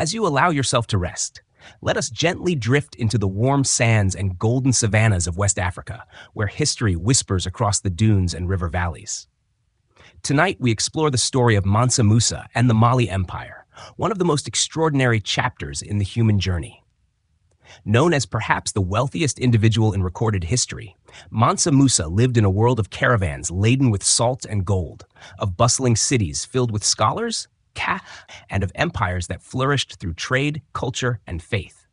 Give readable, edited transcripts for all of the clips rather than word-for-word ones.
As you allow yourself to rest, let us gently drift into the warm sands and golden savannas of West Africa, where history whispers across the dunes and river valleys. Tonight, we explore the story of Mansa Musa and the Mali Empire, one of the most extraordinary chapters in the human journey. Known as perhaps the wealthiest individual in recorded history, Mansa Musa lived in a world of caravans laden with salt and gold, of bustling cities filled with scholars, and of empires that flourished through trade, culture, and faith.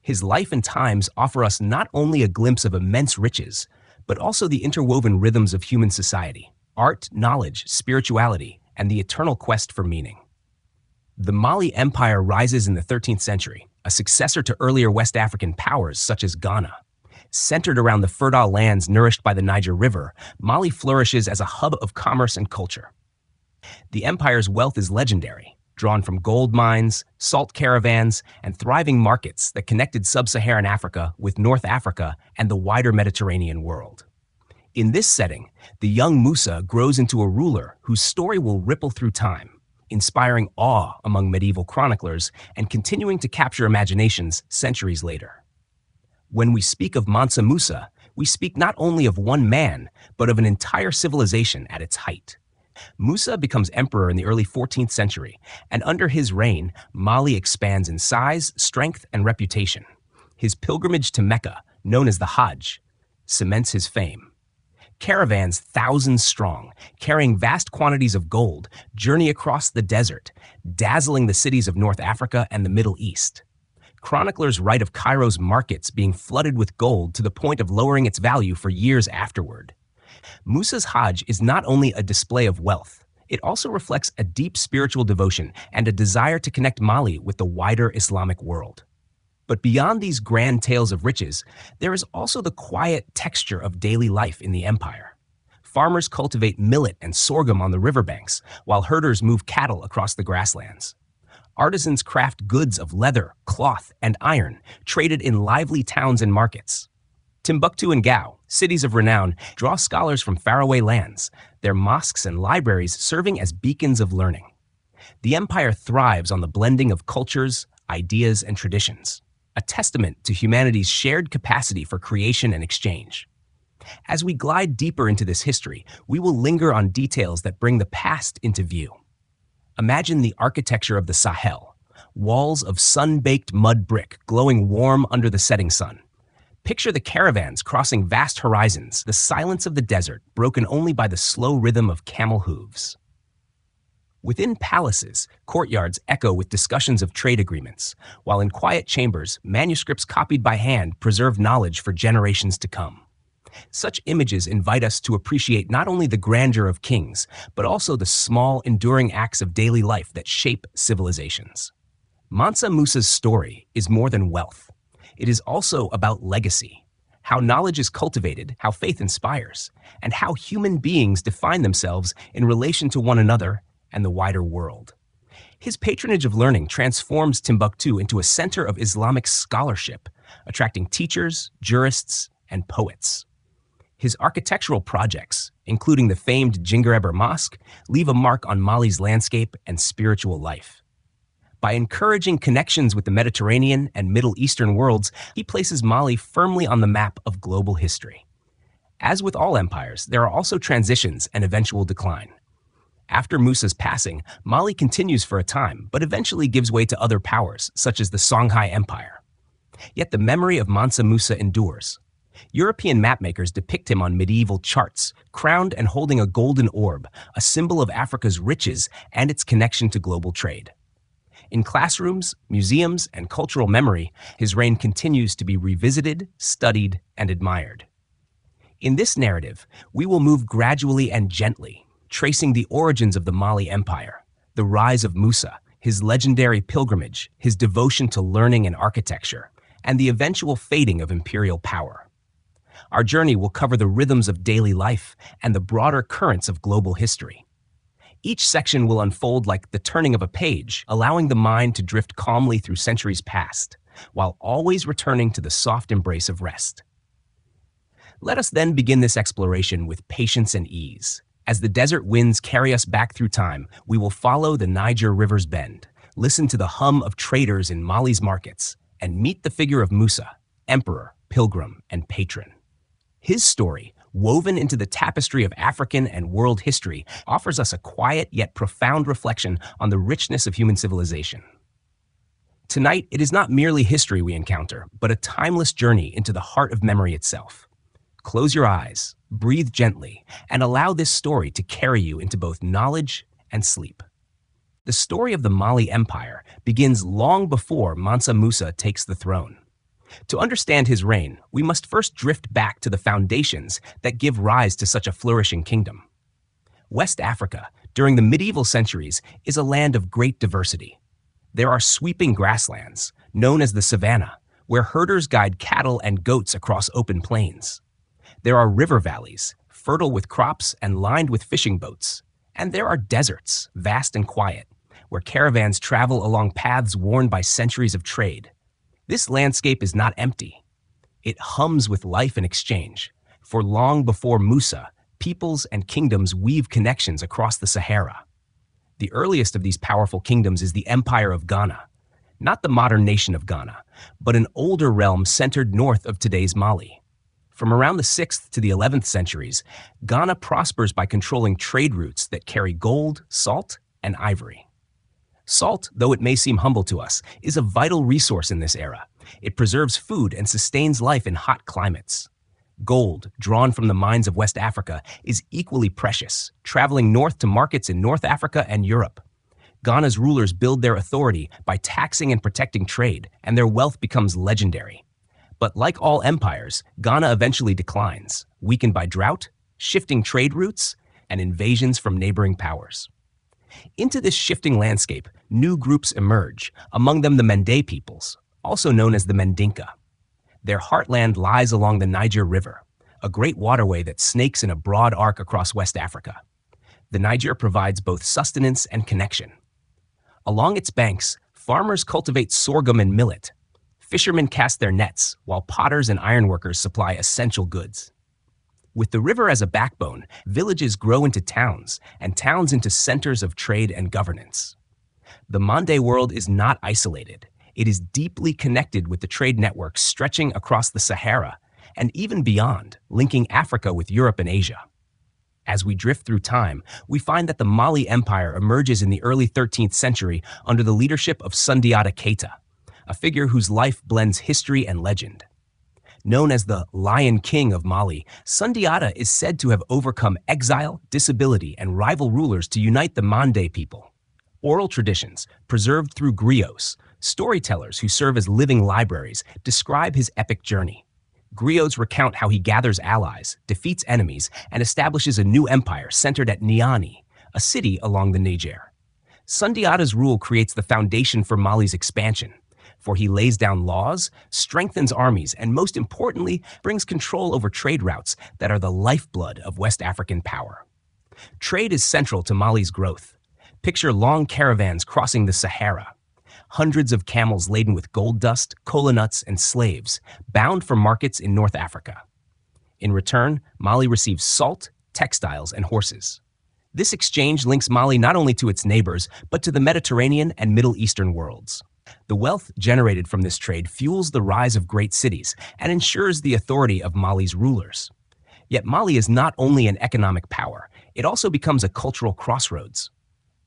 His life and times offer us not only a glimpse of immense riches, but also the interwoven rhythms of human society, art, knowledge, spirituality, and the eternal quest for meaning. The Mali Empire rises in the 13th century, a successor to earlier West African powers such as Ghana. Centered around the fertile lands nourished by the Niger River, Mali flourishes as a hub of commerce and culture. The empire's wealth is legendary, drawn from gold mines, salt caravans, and thriving markets that connected sub-Saharan Africa with North Africa and the wider Mediterranean world. In this setting, the young Musa grows into a ruler whose story will ripple through time, inspiring awe among medieval chroniclers and continuing to capture imaginations centuries later. When we speak of Mansa Musa, we speak not only of one man, but of an entire civilization at its height. Musa becomes emperor in the early 14th century, and under his reign, Mali expands in size, strength, and reputation. His pilgrimage to Mecca, known as the Hajj, cements his fame. Caravans, thousands strong, carrying vast quantities of gold, journey across the desert, dazzling the cities of North Africa and the Middle East. Chroniclers write of Cairo's markets being flooded with gold to the point of lowering its value for years afterward. Musa's Hajj is not only a display of wealth, it also reflects a deep spiritual devotion and a desire to connect Mali with the wider Islamic world. But beyond these grand tales of riches, there is also the quiet texture of daily life in the empire. Farmers cultivate millet and sorghum on the riverbanks, while herders move cattle across the grasslands. Artisans craft goods of leather, cloth, and iron, traded in lively towns and markets. Timbuktu and Gao, cities of renown, draw scholars from faraway lands, their mosques and libraries serving as beacons of learning. The empire thrives on the blending of cultures, ideas, and traditions, a testament to humanity's shared capacity for creation and exchange. As we glide deeper into this history, we will linger on details that bring the past into view. Imagine the architecture of the Sahel, walls of sun-baked mud brick glowing warm under the setting sun. Picture the caravans crossing vast horizons, the silence of the desert broken only by the slow rhythm of camel hooves. Within palaces, courtyards echo with discussions of trade agreements, while in quiet chambers, manuscripts copied by hand preserve knowledge for generations to come. Such images invite us to appreciate not only the grandeur of kings, but also the small, enduring acts of daily life that shape civilizations. Mansa Musa's story is more than wealth. It is also about legacy, how knowledge is cultivated, how faith inspires, and how human beings define themselves in relation to one another and the wider world. His patronage of learning transforms Timbuktu into a center of Islamic scholarship, attracting teachers, jurists, and poets. His architectural projects, including the famed Djinguereber Mosque, leave a mark on Mali's landscape and spiritual life. By encouraging connections with the Mediterranean and Middle Eastern worlds, he places Mali firmly on the map of global history. As with all empires, there are also transitions and eventual decline. After Musa's passing, Mali continues for a time, but eventually gives way to other powers, such as the Songhai Empire. Yet the memory of Mansa Musa endures. European mapmakers depict him on medieval charts, crowned and holding a golden orb, a symbol of Africa's riches and its connection to global trade. In classrooms, museums, and cultural memory, his reign continues to be revisited, studied, and admired. In this narrative, we will move gradually and gently, tracing the origins of the Mali Empire, the rise of Musa, his legendary pilgrimage, his devotion to learning and architecture, and the eventual fading of imperial power. Our journey will cover the rhythms of daily life and the broader currents of global history. Each section will unfold like the turning of a page, allowing the mind to drift calmly through centuries past, while always returning to the soft embrace of rest. Let us then begin this exploration with patience and ease. As the desert winds carry us back through time, we will follow the Niger River's bend, listen to the hum of traders in Mali's markets, and meet the figure of Musa, emperor, pilgrim, and patron. His story, woven into the tapestry of African and world history, offers us a quiet yet profound reflection on the richness of human civilization. Tonight, it is not merely history we encounter, but a timeless journey into the heart of memory itself. Close your eyes, breathe gently, and allow this story to carry you into both knowledge and sleep. The story of the Mali Empire begins long before Mansa Musa takes the throne. To understand his reign, we must first drift back to the foundations that give rise to such a flourishing kingdom. West Africa, during the medieval centuries, is a land of great diversity. There are sweeping grasslands, known as the savanna, where herders guide cattle and goats across open plains. There are river valleys, fertile with crops and lined with fishing boats. And there are deserts, vast and quiet, where caravans travel along paths worn by centuries of trade. This landscape is not empty. It hums with life and exchange, for long before Musa, peoples and kingdoms weave connections across the Sahara. The earliest of these powerful kingdoms is the Empire of Ghana, not the modern nation of Ghana, but an older realm centered north of today's Mali. From around the 6th to the 11th centuries, Ghana prospers by controlling trade routes that carry gold, salt, and ivory. Salt, though it may seem humble to us, is a vital resource in this era. It preserves food and sustains life in hot climates. Gold, drawn from the mines of West Africa, is equally precious, traveling north to markets in North Africa and Europe. Ghana's rulers build their authority by taxing and protecting trade, and their wealth becomes legendary. But like all empires, Ghana eventually declines, weakened by drought, shifting trade routes, and invasions from neighboring powers. Into this shifting landscape, new groups emerge, among them the Mende peoples, also known as the Mandinka. Their heartland lies along the Niger River, a great waterway that snakes in a broad arc across West Africa. The Niger provides both sustenance and connection. Along its banks, farmers cultivate sorghum and millet. Fishermen cast their nets, while potters and ironworkers supply essential goods. With the river as a backbone, villages grow into towns, and towns into centers of trade and governance. The Mande world is not isolated. It is deeply connected with the trade networks stretching across the Sahara and even beyond, linking Africa with Europe and Asia. As we drift through time, we find that the Mali Empire emerges in the early 13th century under the leadership of Sundiata Keita, a figure whose life blends history and legend. Known as the Lion King of Mali, Sundiata is said to have overcome exile, disability, and rival rulers to unite the Mande people. Oral traditions, preserved through griots, storytellers who serve as living libraries, describe his epic journey. Griots recount how he gathers allies, defeats enemies, and establishes a new empire centered at Niani, a city along the Niger. Sundiata's rule creates the foundation for Mali's expansion, for he lays down laws, strengthens armies, and most importantly, brings control over trade routes that are the lifeblood of West African power. Trade is central to Mali's growth. Picture long caravans crossing the Sahara. Hundreds of camels laden with gold dust, kola nuts, and slaves, bound for markets in North Africa. In return, Mali receives salt, textiles, and horses. This exchange links Mali not only to its neighbors, but to the Mediterranean and Middle Eastern worlds. The wealth generated from this trade fuels the rise of great cities and ensures the authority of Mali's rulers. Yet Mali is not only an economic power, it also becomes a cultural crossroads.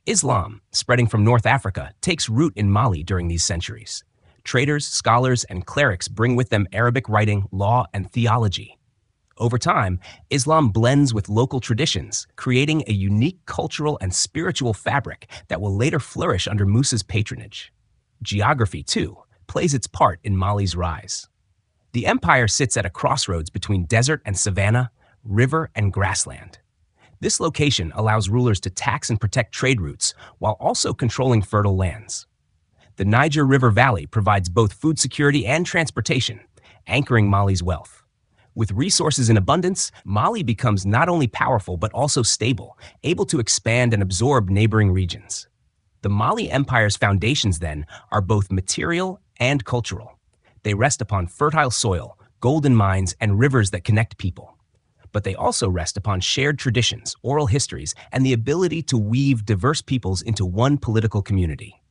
Islam, spreading from North Africa, takes root in Mali during these centuries. Traders, scholars, and clerics bring with them Arabic writing, law, and theology. Over time, Islam blends with local traditions, creating a unique cultural and spiritual fabric that will later flourish under Musa's patronage. Geography, too, plays its part in Mali's rise. The empire sits at a crossroads between desert and savanna, river and grassland. This location allows rulers to tax and protect trade routes while also controlling fertile lands. The Niger River Valley provides both food security and transportation, anchoring Mali's wealth. With resources in abundance, Mali becomes not only powerful but also stable, able to expand and absorb neighboring regions. The Mali Empire's foundations, then, are both material and cultural. They rest upon fertile soil, golden mines, and rivers that connect people. But they also rest upon shared traditions, oral histories, and the ability to weave diverse peoples into one political community.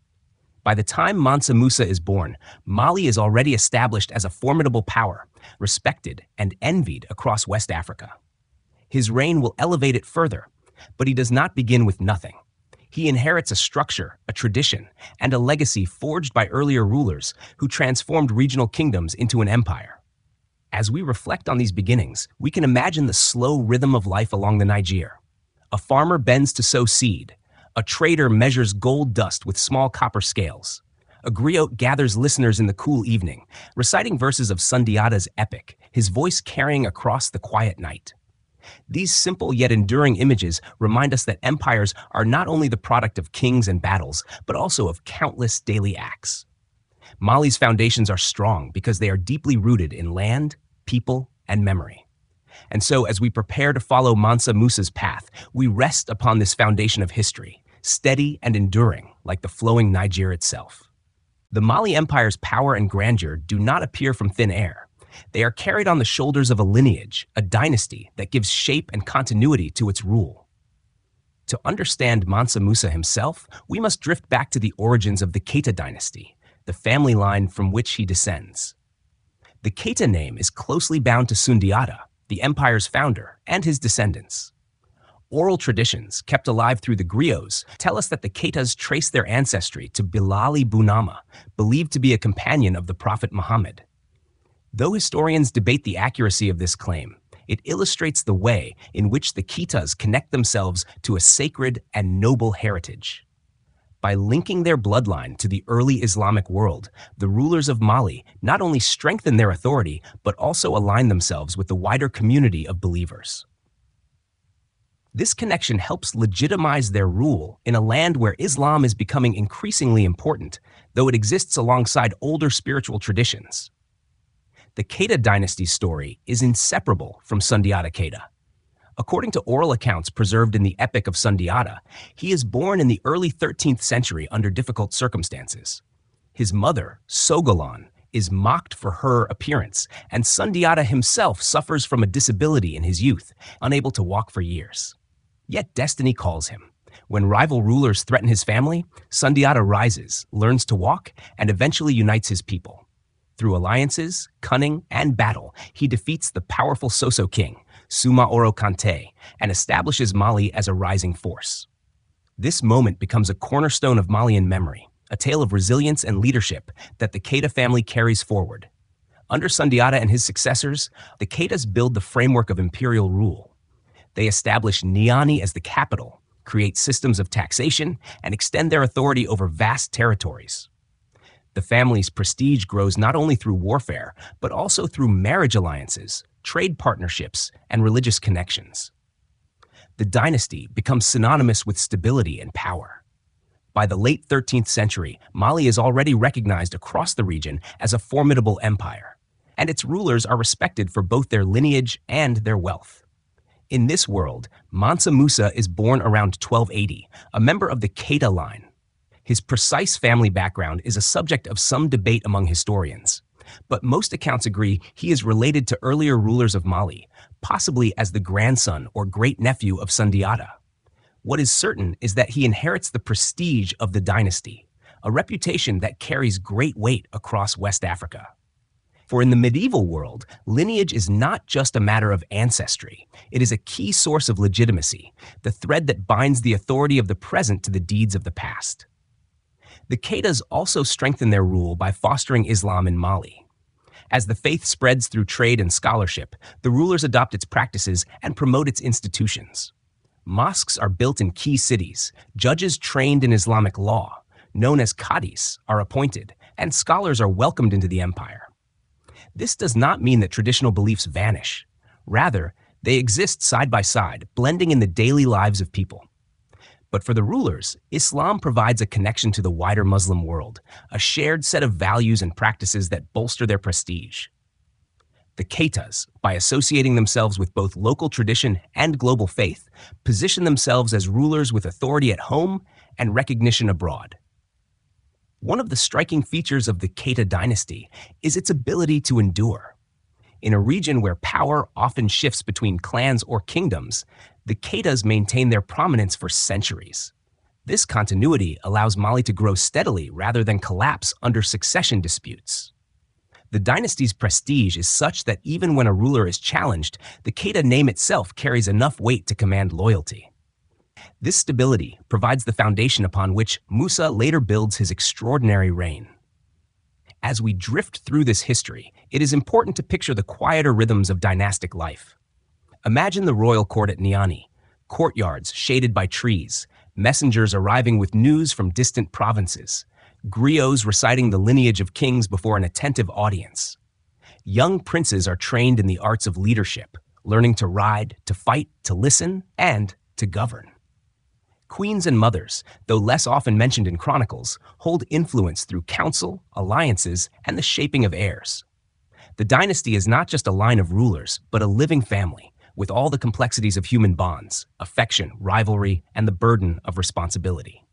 By the time Mansa Musa is born, Mali is already established as a formidable power, respected and envied across West Africa. His reign will elevate it further, but he does not begin with nothing. He inherits a structure, a tradition, and a legacy forged by earlier rulers who transformed regional kingdoms into an empire. As we reflect on these beginnings, we can imagine the slow rhythm of life along the Niger. A farmer bends to sow seed. A trader measures gold dust with small copper scales. A griot gathers listeners in the cool evening, reciting verses of Sundiata's epic, his voice carrying across the quiet night. These simple yet enduring images remind us that empires are not only the product of kings and battles, but also of countless daily acts. Mali's foundations are strong because they are deeply rooted in land, people, and memory. And so, as we prepare to follow Mansa Musa's path, we rest upon this foundation of history, steady and enduring, like the flowing Niger itself. The Mali Empire's power and grandeur do not appear from thin air. They are carried on the shoulders of a lineage, a dynasty that gives shape and continuity to its rule. To understand Mansa Musa himself, we must drift back to the origins of the Keita dynasty, the family line from which he descends. The Keita name is closely bound to Sundiata, the empire's founder, and his descendants. Oral traditions, kept alive through the griots, tell us that the Keitas trace their ancestry to Bilali Bunama, believed to be a companion of the Prophet Muhammad. Though historians debate the accuracy of this claim, it illustrates the way in which the Keitas connect themselves to a sacred and noble heritage. By linking their bloodline to the early Islamic world, the rulers of Mali not only strengthen their authority, but also align themselves with the wider community of believers. This connection helps legitimize their rule in a land where Islam is becoming increasingly important, though it exists alongside older spiritual traditions. The Keita dynasty's story is inseparable from Sundiata Keita. According to oral accounts preserved in the Epic of Sundiata, he is born in the early 13th century under difficult circumstances. His mother, Sogolan, is mocked for her appearance, and Sundiata himself suffers from a disability in his youth, unable to walk for years. Yet destiny calls him. When rival rulers threaten his family, Sundiata rises, learns to walk, and eventually unites his people. Through alliances, cunning, and battle, he defeats the powerful Soso king, Suma Oro Kante, and establishes Mali as a rising force. This moment becomes a cornerstone of Malian memory, a tale of resilience and leadership that the Keita family carries forward. Under Sundiata and his successors, the Keitas build the framework of imperial rule. They establish Niani as the capital, create systems of taxation, and extend their authority over vast territories. The family's prestige grows not only through warfare, but also through marriage alliances, trade partnerships, and religious connections. The dynasty becomes synonymous with stability and power. By the late 13th century, Mali is already recognized across the region as a formidable empire, and its rulers are respected for both their lineage and their wealth. In this world, Mansa Musa is born around 1280, a member of the Keita line. His precise family background is a subject of some debate among historians, but most accounts agree he is related to earlier rulers of Mali, possibly as the grandson or great-nephew of Sundiata. What is certain is that he inherits the prestige of the dynasty, a reputation that carries great weight across West Africa. For in the medieval world, lineage is not just a matter of ancestry. It is a key source of legitimacy, the thread that binds the authority of the present to the deeds of the past. The Keitas also strengthen their rule by fostering Islam in Mali. As the faith spreads through trade and scholarship, the rulers adopt its practices and promote its institutions. Mosques are built in key cities, judges trained in Islamic law, known as qadis, are appointed, and scholars are welcomed into the empire. This does not mean that traditional beliefs vanish. Rather, they exist side by side, blending in the daily lives of people. But for the rulers, Islam provides a connection to the wider Muslim world, a shared set of values and practices that bolster their prestige. The Keitas, by associating themselves with both local tradition and global faith, position themselves as rulers with authority at home and recognition abroad. One of the striking features of the Keita dynasty is its ability to endure. In a region where power often shifts between clans or kingdoms, the Keitas maintain their prominence for centuries. This continuity allows Mali to grow steadily rather than collapse under succession disputes. The dynasty's prestige is such that even when a ruler is challenged, the Keita name itself carries enough weight to command loyalty. This stability provides the foundation upon which Musa later builds his extraordinary reign. As we drift through this history, it is important to picture the quieter rhythms of dynastic life. Imagine the royal court at Niani, courtyards shaded by trees, messengers arriving with news from distant provinces, griots reciting the lineage of kings before an attentive audience. Young princes are trained in the arts of leadership, learning to ride, to fight, to listen, and to govern. Queens and mothers, though less often mentioned in chronicles, hold influence through counsel, alliances, and the shaping of heirs. The dynasty is not just a line of rulers, but a living family, with all the complexities of human bonds, affection, rivalry, and the burden of responsibility.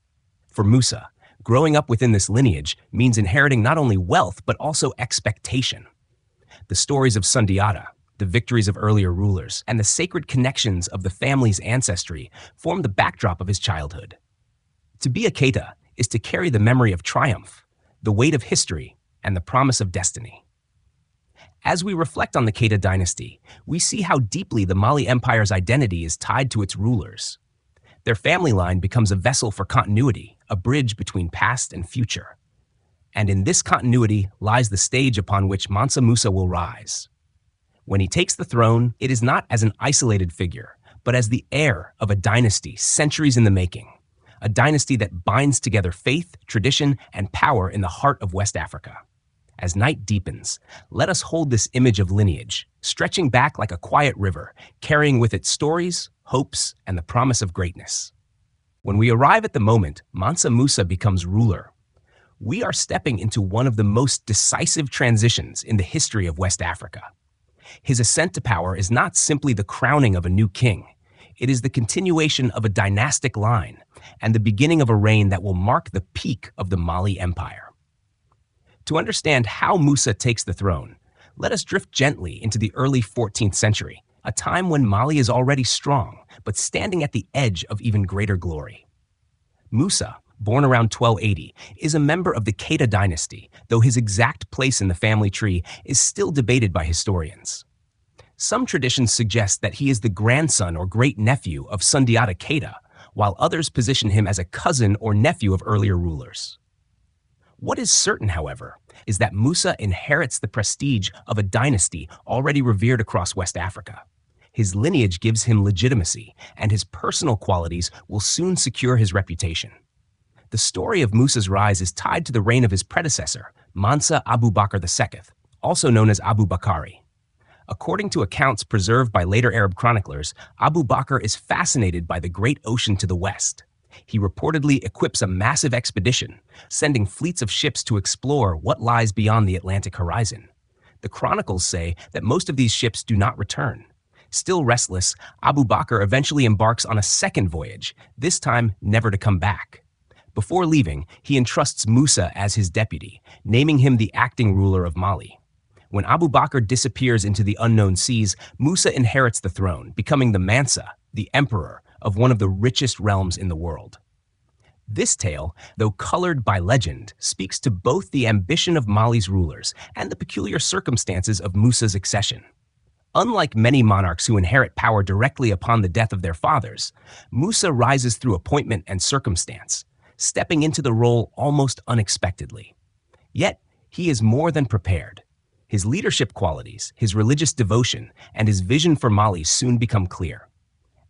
For Musa, growing up within this lineage means inheriting not only wealth, but also expectation. The stories of Sundiata, the victories of earlier rulers, and the sacred connections of the family's ancestry form the backdrop of his childhood. To be a Keita is to carry the memory of triumph, the weight of history, and the promise of destiny. As we reflect on the Keita dynasty, we see how deeply the Mali Empire's identity is tied to its rulers. Their family line becomes a vessel for continuity, a bridge between past and future. And in this continuity lies the stage upon which Mansa Musa will rise. When he takes the throne, it is not as an isolated figure, but as the heir of a dynasty centuries in the making, a dynasty that binds together faith, tradition, and power in the heart of West Africa. As night deepens, let us hold this image of lineage, stretching back like a quiet river, carrying with it stories, hopes, and the promise of greatness. When we arrive at the moment Mansa Musa becomes ruler, we are stepping into one of the most decisive transitions in the history of West Africa. His ascent to power is not simply the crowning of a new king. It is the continuation of a dynastic line and the beginning of a reign that will mark the peak of the Mali Empire. To understand how Musa takes the throne, let us drift gently into the early 14th century, a time when Mali is already strong, but standing at the edge of even greater glory. Musa, born around 1280, is a member of the Keita dynasty, though his exact place in the family tree is still debated by historians. Some traditions suggest that he is the grandson or great-nephew of Sundiata Keita, while others position him as a cousin or nephew of earlier rulers. What is certain, however, is that Musa inherits the prestige of a dynasty already revered across West Africa. His lineage gives him legitimacy, and his personal qualities will soon secure his reputation. The story of Musa's rise is tied to the reign of his predecessor, Mansa Abu Bakr II, also known as Abu Bakari. According to accounts preserved by later Arab chroniclers, Abu Bakr is fascinated by the great ocean to the west. He reportedly equips a massive expedition, sending fleets of ships to explore what lies beyond the Atlantic horizon. The chronicles say that most of these ships do not return. Still restless, Abu Bakr eventually embarks on a second voyage, this time never to come back. Before leaving, he entrusts Musa as his deputy, naming him the acting ruler of Mali. When Abu Bakr disappears into the unknown seas, Musa inherits the throne, becoming the Mansa, the emperor, of one of the richest realms in the world. This tale, though colored by legend, speaks to both the ambition of Mali's rulers and the peculiar circumstances of Musa's accession. Unlike many monarchs who inherit power directly upon the death of their fathers, Musa rises through appointment and circumstance, stepping into the role almost unexpectedly. Yet, he is more than prepared. His leadership qualities, his religious devotion, and his vision for Mali soon become clear.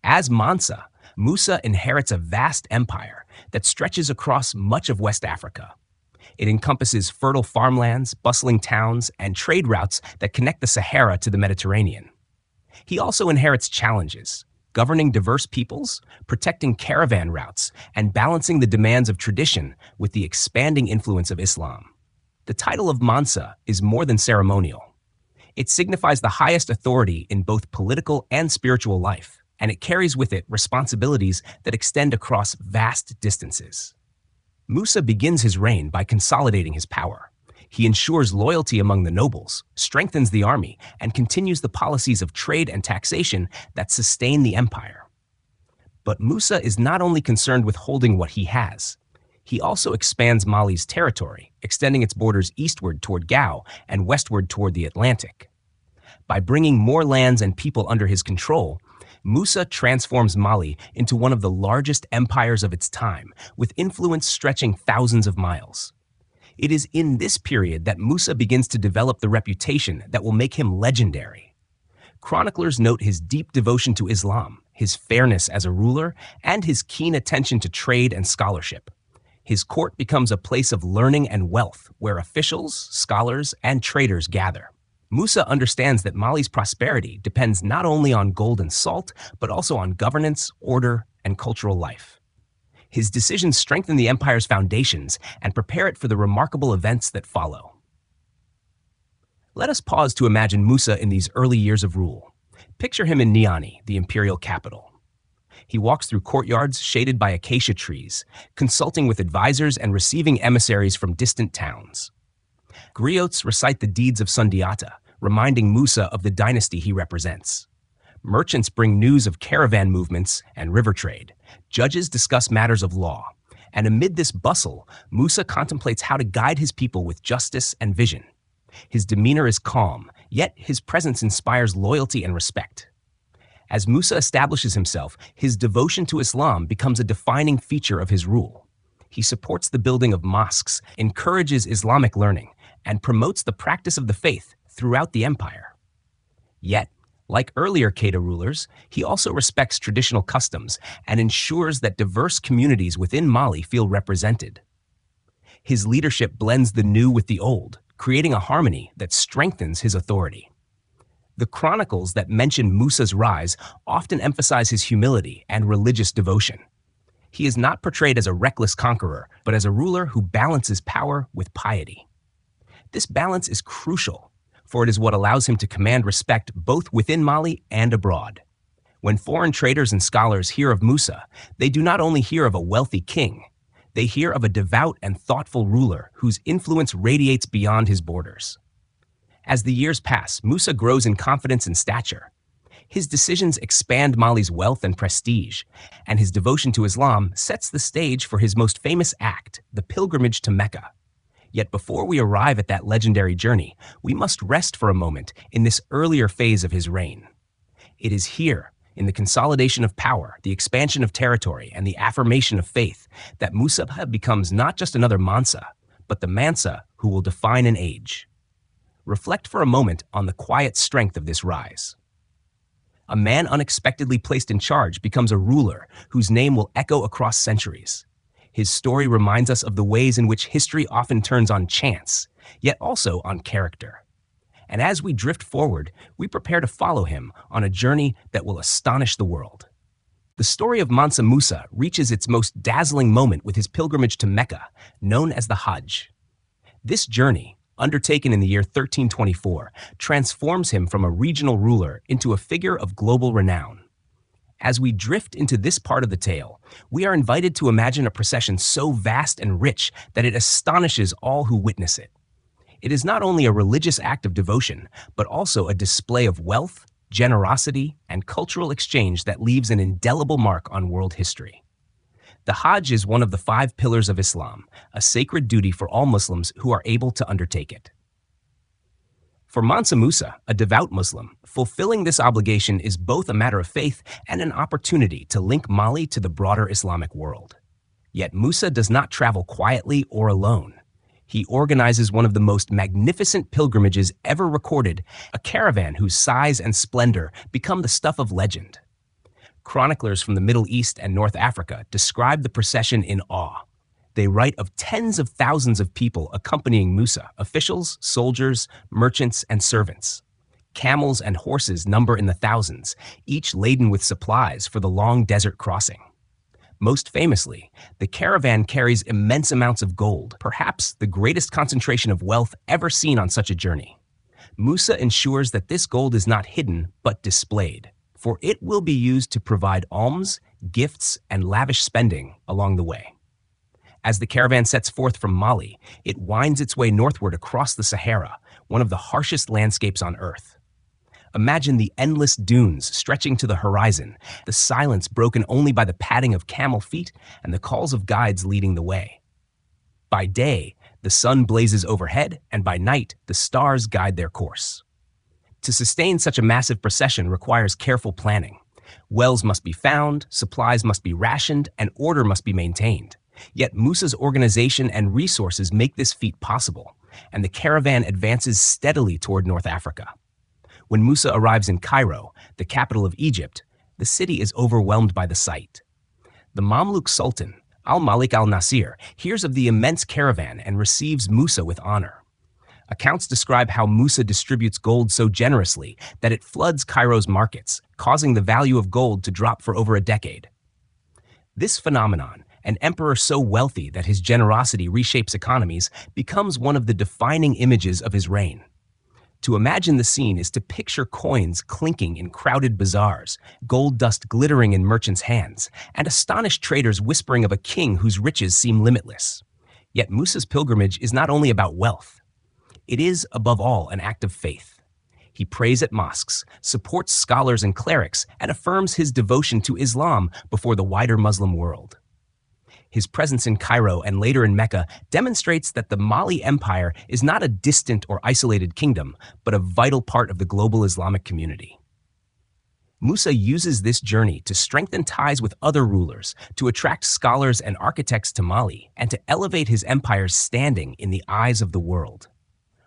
As Mansa, Musa inherits a vast empire that stretches across much of West Africa. It encompasses fertile farmlands, bustling towns, and trade routes that connect the Sahara to the Mediterranean. He also inherits challenges, governing diverse peoples, protecting caravan routes, and balancing the demands of tradition with the expanding influence of Islam. The title of Mansa is more than ceremonial. It signifies the highest authority in both political and spiritual life, and it carries with it responsibilities that extend across vast distances. Musa begins his reign by consolidating his power. He ensures loyalty among the nobles, strengthens the army, and continues the policies of trade and taxation that sustain the empire. But Musa is not only concerned with holding what he has. He also expands Mali's territory, extending its borders eastward toward Gao and westward toward the Atlantic. By bringing more lands and people under his control, Musa transforms Mali into one of the largest empires of its time, with influence stretching thousands of miles. It is in this period that Musa begins to develop the reputation that will make him legendary. Chroniclers note his deep devotion to Islam, his fairness as a ruler, and his keen attention to trade and scholarship. His court becomes a place of learning and wealth, where officials, scholars, and traders gather. Musa understands that Mali's prosperity depends not only on gold and salt, but also on governance, order, and cultural life. His decisions strengthen the empire's foundations and prepare it for the remarkable events that follow. Let us pause to imagine Musa in these early years of rule. Picture him in Niani, the imperial capital. He walks through courtyards shaded by acacia trees, consulting with advisors and receiving emissaries from distant towns. Griots recite the deeds of Sundiata, reminding Musa of the dynasty he represents. Merchants bring news of caravan movements and river trade. Judges discuss matters of law. And amid this bustle, Musa contemplates how to guide his people with justice and vision. His demeanor is calm, yet his presence inspires loyalty and respect. As Musa establishes himself, his devotion to Islam becomes a defining feature of his rule. He supports the building of mosques, encourages Islamic learning, and promotes the practice of the faith throughout the empire. Yet, like earlier Keita rulers, he also respects traditional customs and ensures that diverse communities within Mali feel represented. His leadership blends the new with the old, creating a harmony that strengthens his authority. The chronicles that mention Musa's rise often emphasize his humility and religious devotion. He is not portrayed as a reckless conqueror, but as a ruler who balances power with piety. This balance is crucial, for it is what allows him to command respect both within Mali and abroad. When foreign traders and scholars hear of Musa, they do not only hear of a wealthy king, they hear of a devout and thoughtful ruler whose influence radiates beyond his borders. As the years pass, Musa grows in confidence and stature. His decisions expand Mali's wealth and prestige, and his devotion to Islam sets the stage for his most famous act, the pilgrimage to Mecca. Yet before we arrive at that legendary journey, we must rest for a moment in this earlier phase of his reign. It is here, in the consolidation of power, the expansion of territory, and the affirmation of faith, that Musa becomes not just another Mansa, but the Mansa who will define an age. Reflect for a moment on the quiet strength of this rise. A man unexpectedly placed in charge becomes a ruler whose name will echo across centuries. His story reminds us of the ways in which history often turns on chance, yet also on character. And as we drift forward, we prepare to follow him on a journey that will astonish the world. The story of Mansa Musa reaches its most dazzling moment with his pilgrimage to Mecca, known as the Hajj. This journey, undertaken in the year 1324, transforms him from a regional ruler into a figure of global renown. As we drift into this part of the tale, we are invited to imagine a procession so vast and rich that it astonishes all who witness it. It is not only a religious act of devotion, but also a display of wealth, generosity, and cultural exchange that leaves an indelible mark on world history. The Hajj is one of the 5 pillars of Islam, a sacred duty for all Muslims who are able to undertake it. For Mansa Musa, a devout Muslim, fulfilling this obligation is both a matter of faith and an opportunity to link Mali to the broader Islamic world. Yet Musa does not travel quietly or alone. He organizes one of the most magnificent pilgrimages ever recorded, a caravan whose size and splendor become the stuff of legend. Chroniclers from the Middle East and North Africa describe the procession in awe. They write of tens of thousands of people accompanying Musa, officials, soldiers, merchants, and servants. Camels and horses number in the thousands, each laden with supplies for the long desert crossing. Most famously, the caravan carries immense amounts of gold, perhaps the greatest concentration of wealth ever seen on such a journey. Musa ensures that this gold is not hidden, but displayed, for it will be used to provide alms, gifts, and lavish spending along the way. As the caravan sets forth from Mali, it winds its way northward across the Sahara, one of the harshest landscapes on Earth. Imagine the endless dunes stretching to the horizon, the silence broken only by the padding of camel feet and the calls of guides leading the way. By day, the sun blazes overhead, and by night, the stars guide their course. To sustain such a massive procession requires careful planning. Wells must be found, supplies must be rationed, and order must be maintained. Yet Musa's organization and resources make this feat possible, and the caravan advances steadily toward North Africa. When Musa arrives in Cairo, the capital of Egypt, the city is overwhelmed by the sight. The Mamluk Sultan, al-Malik al-Nasir, hears of the immense caravan and receives Musa with honor. Accounts describe how Musa distributes gold so generously that it floods Cairo's markets, causing the value of gold to drop for over a decade. This phenomenon, an emperor so wealthy that his generosity reshapes economies, becomes one of the defining images of his reign. To imagine the scene is to picture coins clinking in crowded bazaars, gold dust glittering in merchants' hands, and astonished traders whispering of a king whose riches seem limitless. Yet Musa's pilgrimage is not only about wealth. It is, above all, an act of faith. He prays at mosques, supports scholars and clerics, and affirms his devotion to Islam before the wider Muslim world. His presence in Cairo and later in Mecca demonstrates that the Mali Empire is not a distant or isolated kingdom, but a vital part of the global Islamic community. Musa uses this journey to strengthen ties with other rulers, to attract scholars and architects to Mali, and to elevate his empire's standing in the eyes of the world.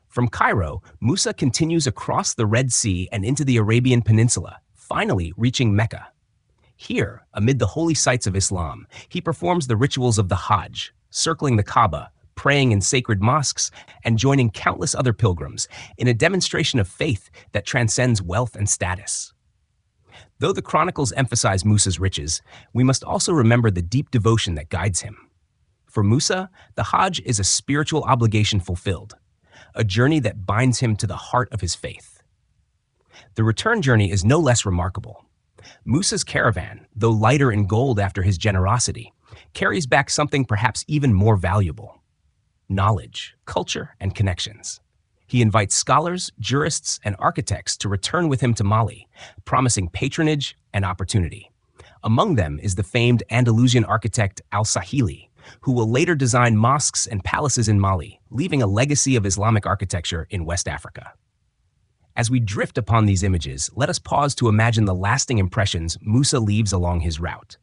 From Cairo, Musa continues across the Red Sea and into the Arabian Peninsula, finally reaching Mecca. Here, amid the holy sites of Islam, he performs the rituals of the Hajj, circling the Kaaba, praying in sacred mosques, and joining countless other pilgrims in a demonstration of faith that transcends wealth and status. Though the chronicles emphasize Musa's riches, we must also remember the deep devotion that guides him. For Musa, the Hajj is a spiritual obligation fulfilled, a journey that binds him to the heart of his faith. The return journey is no less remarkable. Musa's caravan, though lighter in gold after his generosity, carries back something perhaps even more valuable: knowledge, culture, and connections. He invites scholars, jurists, and architects to return with him to Mali, promising patronage and opportunity. Among them is the famed Andalusian architect al-Sahili, who will later design mosques and palaces in Mali, leaving a legacy of Islamic architecture in West Africa. As we drift upon these images, let us pause to imagine the lasting impressions Musa leaves along his route.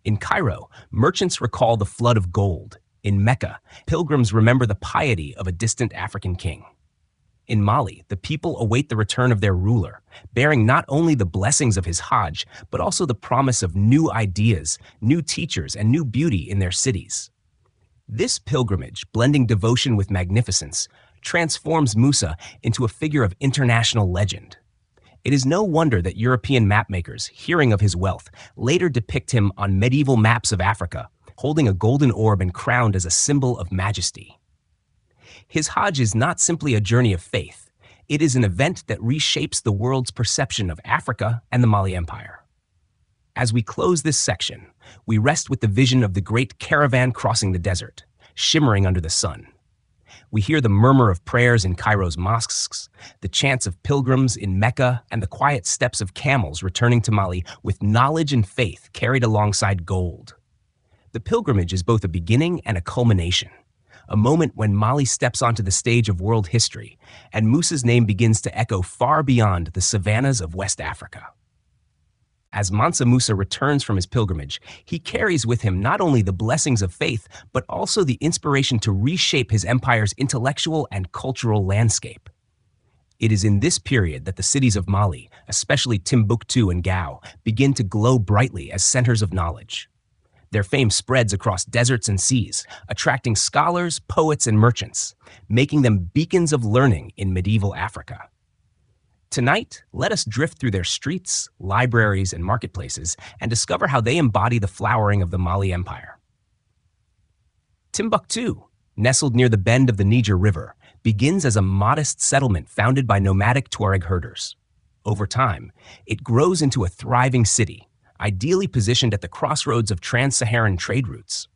In Cairo, merchants recall the flood of gold. In Mecca, pilgrims remember the piety of a distant African king. In Mali, the people await the return of their ruler, bearing not only the blessings of his Hajj, but also the promise of new ideas, new teachers, and new beauty in their cities. This pilgrimage, blending devotion with magnificence, transforms Musa into a figure of international legend. It is no wonder that European mapmakers, hearing of his wealth, later depict him on medieval maps of Africa, holding a golden orb and crowned as a symbol of majesty. His Hajj is not simply a journey of faith. It is an event that reshapes the world's perception of Africa and the Mali Empire. As we close this section, we rest with the vision of the great caravan crossing the desert, shimmering under the sun. We hear the murmur of prayers in Cairo's mosques, the chants of pilgrims in Mecca, and the quiet steps of camels returning to Mali with knowledge and faith carried alongside gold. The pilgrimage is both a beginning and a culmination, a moment when Mali steps onto the stage of world history, and Musa's name begins to echo far beyond the savannas of West Africa. As Mansa Musa returns from his pilgrimage, he carries with him not only the blessings of faith, but also the inspiration to reshape his empire's intellectual and cultural landscape. It is in this period that the cities of Mali, especially Timbuktu and Gao, begin to glow brightly as centers of knowledge. Their fame spreads across deserts and seas, attracting scholars, poets, and merchants, making them beacons of learning in medieval Africa. Tonight, let us drift through their streets, libraries, and marketplaces and discover how they embody the flowering of the Mali Empire. Timbuktu, nestled near the bend of the Niger River, begins as a modest settlement founded by nomadic Tuareg herders. Over time, it grows into a thriving city, ideally positioned at the crossroads of trans-Saharan trade routes.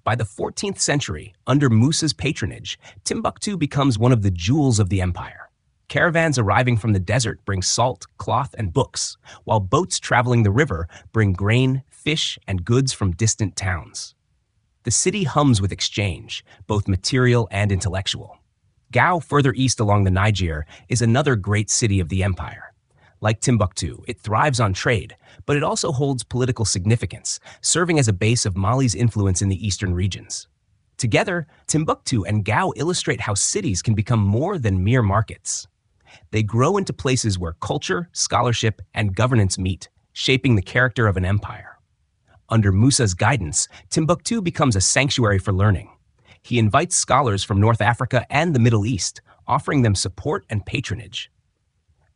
By the 14th century, under Musa's patronage, Timbuktu becomes one of the jewels of the empire. Caravans arriving from the desert bring salt, cloth, and books, while boats traveling the river bring grain, fish, and goods from distant towns. The city hums with exchange, both material and intellectual. Gao, further east along the Niger, is another great city of the empire. Like Timbuktu, it thrives on trade, but it also holds political significance, serving as a base of Mali's influence in the eastern regions. Together, Timbuktu and Gao illustrate how cities can become more than mere markets. They grow into places where culture, scholarship, and governance meet, shaping the character of an empire. Under Musa's guidance, Timbuktu becomes a sanctuary for learning. He invites scholars from North Africa and the Middle East, offering them support and patronage.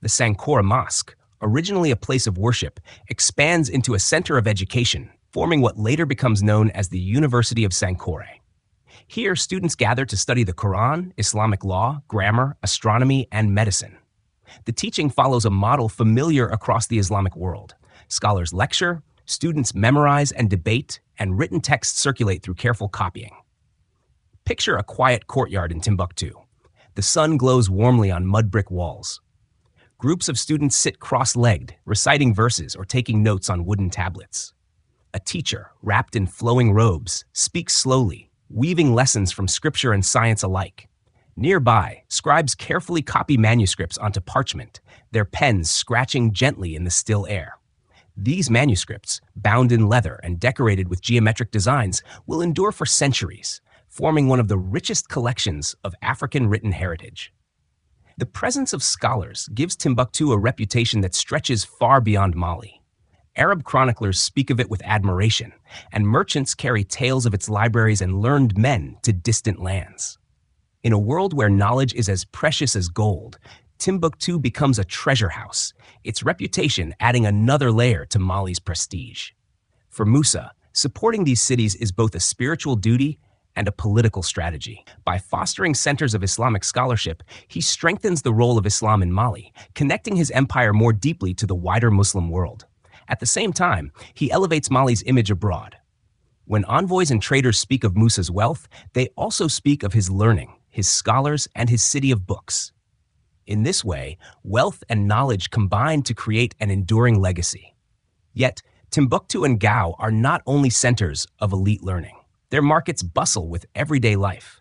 The Sankora Mosque, originally a place of worship, expands into a center of education, forming what later becomes known as the University of Sankore. Here, students gather to study the Quran, Islamic law, grammar, astronomy, and medicine. The teaching follows a model familiar across the Islamic world. Scholars lecture, students memorize and debate, and written texts circulate through careful copying. Picture a quiet courtyard in Timbuktu. The sun glows warmly on mud brick walls. Groups of students sit cross-legged, reciting verses or taking notes on wooden tablets. A teacher, wrapped in flowing robes, speaks slowly, weaving lessons from scripture and science alike. Nearby, scribes carefully copy manuscripts onto parchment, their pens scratching gently in the still air. These manuscripts, bound in leather and decorated with geometric designs, will endure for centuries, forming one of the richest collections of African written heritage. The presence of scholars gives Timbuktu a reputation that stretches far beyond Mali. Arab chroniclers speak of it with admiration, and merchants carry tales of its libraries and learned men to distant lands. In a world where knowledge is as precious as gold, Timbuktu becomes a treasure house, its reputation adding another layer to Mali's prestige. For Musa, supporting these cities is both a spiritual duty and a political strategy. By fostering centers of Islamic scholarship, he strengthens the role of Islam in Mali, connecting his empire more deeply to the wider Muslim world. At the same time, he elevates Mali's image abroad. When envoys and traders speak of Musa's wealth, they also speak of his learning, his scholars, and his city of books. In this way, wealth and knowledge combine to create an enduring legacy. Yet, Timbuktu and Gao are not only centers of elite learning. Their markets bustle with everyday life.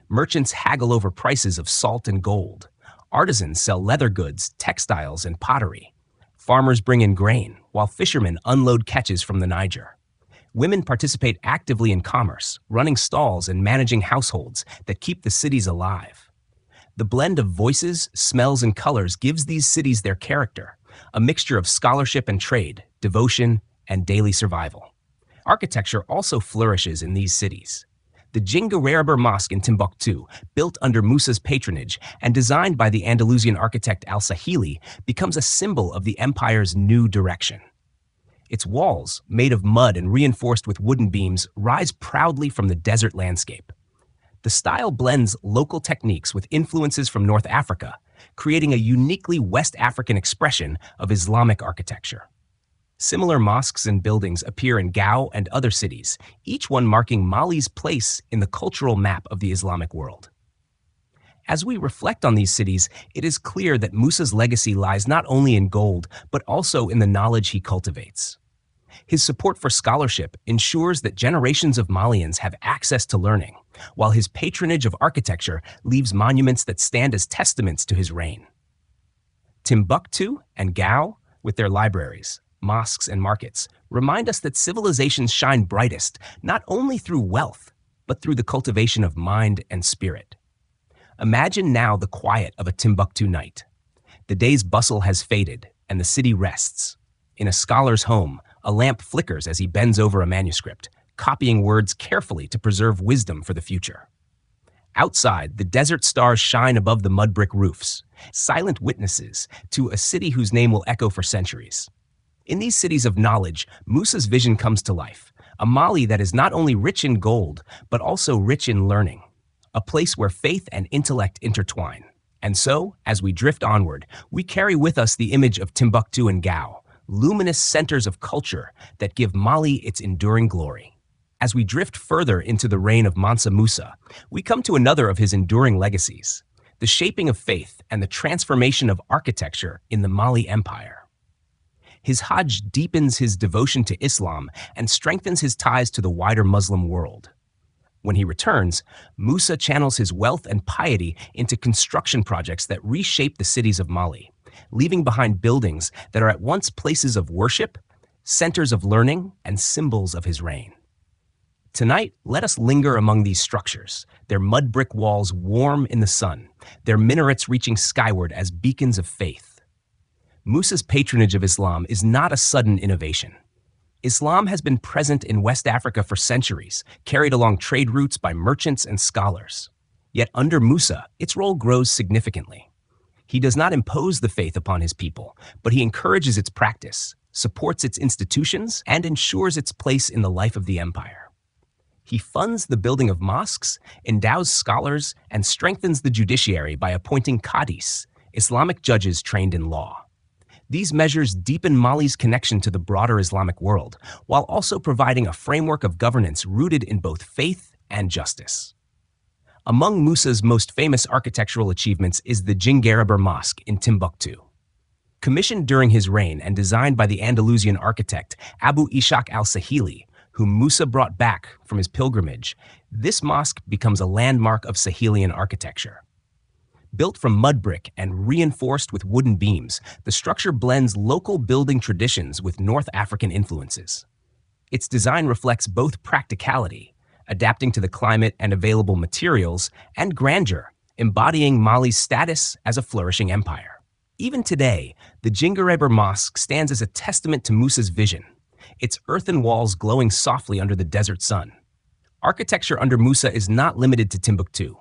Merchants haggle over prices of salt and gold. Artisans sell leather goods, textiles, and pottery. Farmers bring in grain, while fishermen unload catches from the Niger. Women participate actively in commerce, running stalls and managing households that keep the cities alive. The blend of voices, smells, and colors gives these cities their character, a mixture of scholarship and trade, devotion, and daily survival. Architecture also flourishes in these cities. The Jingareraber Mosque in Timbuktu, built under Musa's patronage and designed by the Andalusian architect Al-Sahili, becomes a symbol of the empire's new direction. Its walls, made of mud and reinforced with wooden beams, rise proudly from the desert landscape. The style blends local techniques with influences from North Africa, creating a uniquely West African expression of Islamic architecture. Similar mosques and buildings appear in Gao and other cities, each one marking Mali's place in the cultural map of the Islamic world. As we reflect on these cities, it is clear that Musa's legacy lies not only in gold, but also in the knowledge he cultivates. His support for scholarship ensures that generations of Malians have access to learning, while his patronage of architecture leaves monuments that stand as testaments to his reign. Timbuktu and Gao, with their libraries, mosques, and markets, remind us that civilizations shine brightest not only through wealth, but through the cultivation of mind and spirit. Imagine now the quiet of a Timbuktu night. The day's bustle has faded, and the city rests. In a scholar's home, a lamp flickers as he bends over a manuscript, copying words carefully to preserve wisdom for the future. Outside, the desert stars shine above the mud brick roofs, silent witnesses to a city whose name will echo for centuries. In these cities of knowledge, Musa's vision comes to life, a Mali that is not only rich in gold, but also rich in learning, a place where faith and intellect intertwine. And so, as we drift onward, we carry with us the image of Timbuktu and Gao, luminous centers of culture that give Mali its enduring glory. As we drift further into the reign of Mansa Musa, we come to another of his enduring legacies, the shaping of faith and the transformation of architecture in the Mali Empire. His Hajj deepens his devotion to Islam and strengthens his ties to the wider Muslim world. When he returns, Musa channels his wealth and piety into construction projects that reshape the cities of Mali, leaving behind buildings that are at once places of worship, centers of learning, and symbols of his reign. Tonight, let us linger among these structures, their mud brick walls warm in the sun, their minarets reaching skyward as beacons of faith. Musa's patronage of Islam is not a sudden innovation. Islam has been present in West Africa for centuries, carried along trade routes by merchants and scholars. Yet under Musa, its role grows significantly. He does not impose the faith upon his people, but he encourages its practice, supports its institutions, and ensures its place in the life of the empire. He funds the building of mosques, endows scholars, and strengthens the judiciary by appointing qadis, Islamic judges trained in law. These measures deepen Mali's connection to the broader Islamic world, while also providing a framework of governance rooted in both faith and justice. Among Musa's most famous architectural achievements is the Djinguereber Mosque in Timbuktu. Commissioned during his reign and designed by the Andalusian architect Abu Ishaq al-Sahili, whom Musa brought back from his pilgrimage, this mosque becomes a landmark of Sahelian architecture. Built from mud brick and reinforced with wooden beams, the structure blends local building traditions with North African influences. Its design reflects both practicality, adapting to the climate and available materials, and grandeur, embodying Mali's status as a flourishing empire. Even today, the Djinguereber Mosque stands as a testament to Musa's vision, its earthen walls glowing softly under the desert sun. Architecture under Musa is not limited to Timbuktu.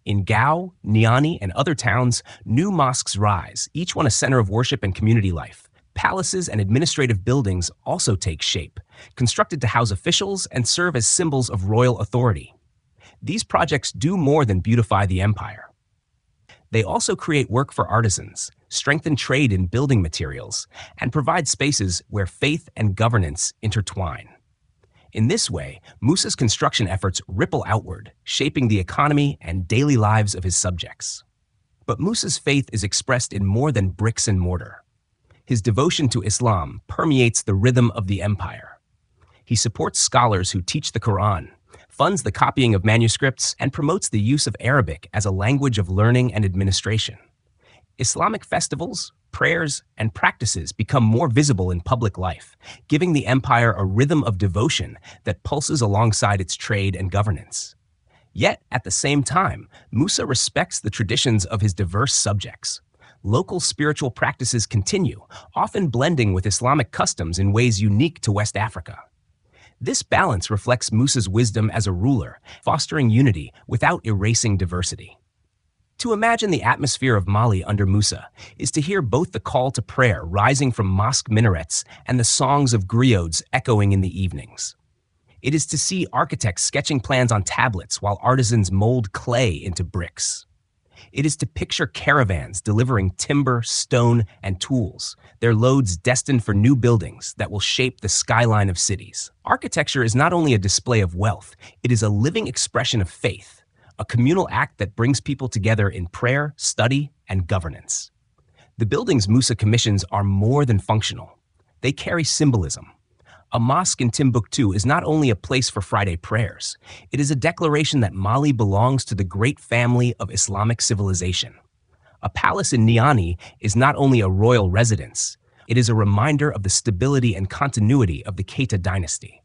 In Gao, Niani, and other towns, new mosques rise, each one a center of worship and community life. Palaces and administrative buildings also take shape, constructed to house officials and serve as symbols of royal authority. These projects do more than beautify the empire. They also create work for artisans, strengthen trade in building materials, and provide spaces where faith and governance intertwine. In this way, Musa's construction efforts ripple outward, shaping the economy and daily lives of his subjects. But Musa's faith is expressed in more than bricks and mortar. His devotion to Islam permeates the rhythm of the empire. He supports scholars who teach the Quran, funds the copying of manuscripts, and promotes the use of Arabic as a language of learning and administration. Islamic festivals, prayers, and practices become more visible in public life, giving the empire a rhythm of devotion that pulses alongside its trade and governance. Yet, at the same time, Musa respects the traditions of his diverse subjects. Local spiritual practices continue, often blending with Islamic customs in ways unique to West Africa. This balance reflects Musa's wisdom as a ruler, fostering unity without erasing diversity. To imagine the atmosphere of Mali under Musa is to hear both the call to prayer rising from mosque minarets and the songs of griots echoing in the evenings. It is to see architects sketching plans on tablets while artisans mold clay into bricks. It is to picture caravans delivering timber, stone, and tools, their loads destined for new buildings that will shape the skyline of cities. Architecture is not only a display of wealth, it is a living expression of faith, a communal act that brings people together in prayer, study, and governance. The buildings Musa commissions are more than functional. They carry symbolism. A mosque in Timbuktu is not only a place for Friday prayers, it is a declaration that Mali belongs to the great family of Islamic civilization. A palace in Niani is not only a royal residence, it is a reminder of the stability and continuity of the Keita dynasty.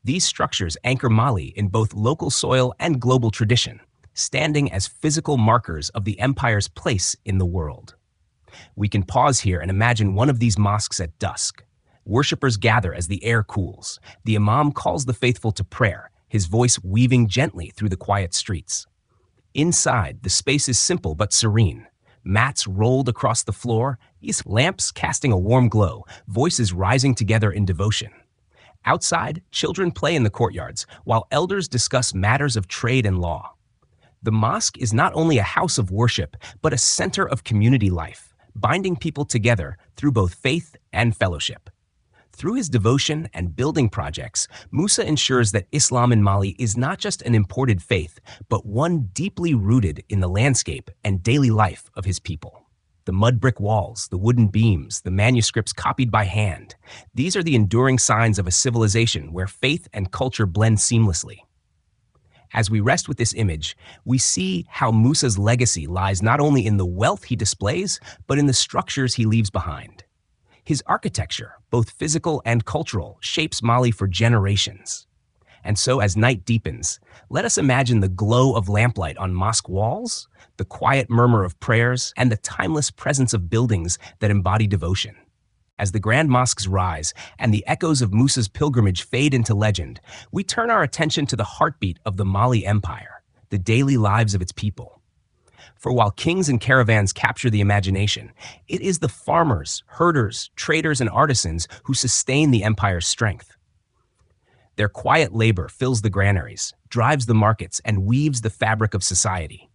These structures anchor Mali in both local soil and global tradition, standing as physical markers of the empire's place in the world. We can pause here and imagine one of these mosques at dusk. Worshippers gather as the air cools. The imam calls the faithful to prayer, his voice weaving gently through the quiet streets. Inside, the space is simple but serene. Mats rolled across the floor, lamps casting a warm glow, voices rising together in devotion. Outside, children play in the courtyards, while elders discuss matters of trade and law. The mosque is not only a house of worship, but a center of community life, binding people together through both faith and fellowship. Through his devotion and building projects, Musa ensures that Islam in Mali is not just an imported faith, but one deeply rooted in the landscape and daily life of his people. The mud brick walls, the wooden beams, the manuscripts copied by hand, these are the enduring signs of a civilization where faith and culture blend seamlessly. As we rest with this image, we see how Musa's legacy lies not only in the wealth he displays, but in the structures he leaves behind. His architecture, both physical and cultural, shapes Mali for generations. And so as night deepens, let us imagine the glow of lamplight on mosque walls, the quiet murmur of prayers, and the timeless presence of buildings that embody devotion. As the grand mosques rise and the echoes of Musa's pilgrimage fade into legend, we turn our attention to the heartbeat of the Mali Empire, the daily lives of its people. For while kings and caravans capture the imagination, it is the farmers, herders, traders, and artisans who sustain the empire's strength. Their quiet labor fills the granaries, drives the markets, and weaves the fabric of society.